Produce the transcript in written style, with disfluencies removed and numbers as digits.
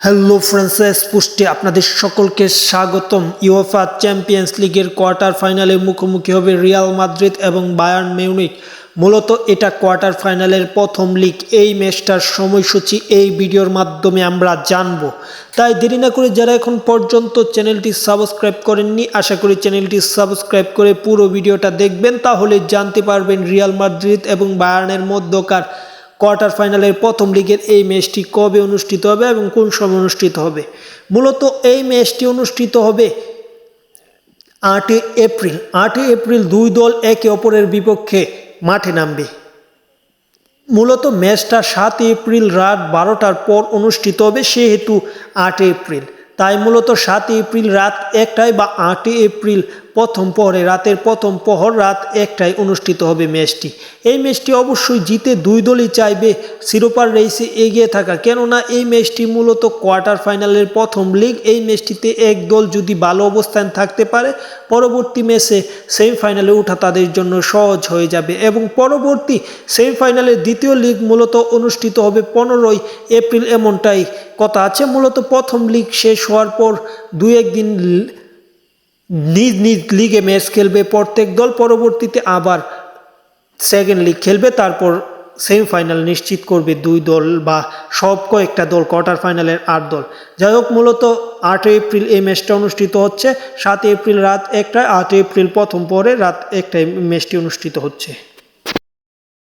Hello friends, পুষ্টে আপনাদের সকলকে স্বাগতম। ইউএফা চ্যাম্পিয়ন্স লিগের কোয়ার্টার ফাইনালে মুখোমুখি হবে রিয়াল মাদ্রিদ এবং বায়ার্ন মিউনিখ। মূলত এটা কোয়ার্টার ফাইনালের প্রথম লিগ। এই ম্যাচটার সময়সূচি এই ভিডিওর মাধ্যমে আমরা জানবো। তাই দেরি না করে যারা এখন পর্যন্ত চ্যানেলটি সাবস্ক্রাইব করেননি, আশা করি চ্যানেলটি সাবস্ক্রাইব করে পুরো ভিডিওটা দেখবেন, তাহলে জানতে পারবেন রিয়াল মাদ্রিদ এবং বায়ার্নের মধ্যকার কোয়ার্টার ফাইনালের প্রথম লিগের এই ম্যাচটি কবে অনুষ্ঠিত হবে এবং কোন সময় অনুষ্ঠিত হবে। মূলত এই ম্যাচটি অনুষ্ঠিত হবে 8 এপ্রিল। 8 এপ্রিল দুই দল একে অপরের বিপক্ষে মাঠে নামবে। মূলত ম্যাচটা 7 এপ্রিল রাত 12টার পর অনুষ্ঠিত হবে, সেহেতু 8 এপ্রিল। তাই মূলত 7 এপ্রিল রাত 1টায় বা 8 এপ্রিল রাতের প্রথম প্রহর রাত 1টায় অনুষ্ঠিত হবে ম্যাচটি। এই ম্যাচটি অবশ্যই জিতে দুই দলই চাইবে শিরোপার রেসে এগিয়ে থাকা, কেননা এই ম্যাচটি মূলত কোয়ার্টার ফাইনালের প্রথম লিগ। এই ম্যাচটিতে এক দল যদি ভালো অবস্থান থাকতে পারে, পরবর্তী ম্যাচে সেমিফাইনালে ওঠা তাদের জন্য সহজ হয়ে যাবে এবং পরবর্তী সেমিফাইনালের দ্বিতীয় লিগ মূলত অনুষ্ঠিত হবে 15 এপ্রিল, এমনটাই কথা আছে। মূলত প্রথম লিগ শেষ হওয়ার পর 2-1 দিন নিজ নিজ লিগে ম্যাচ খেলবে প্রত্যেক দল, পরবর্তীতে আবার সেকেন্ড লিগ খেলবে, তারপর সেমিফাইনাল নিশ্চিত করবে দুই দল বা কয়েকটা দল, কোয়ার্টার ফাইনালের 8 দল। যাই হোক, মূলত 8 এপ্রিল এই ম্যাচটা অনুষ্ঠিত হচ্ছে। 7 এপ্রিল রাত 1টায়, 8 এপ্রিল প্রথম পরে রাত 1টায় ম্যাচটি অনুষ্ঠিত হচ্ছে।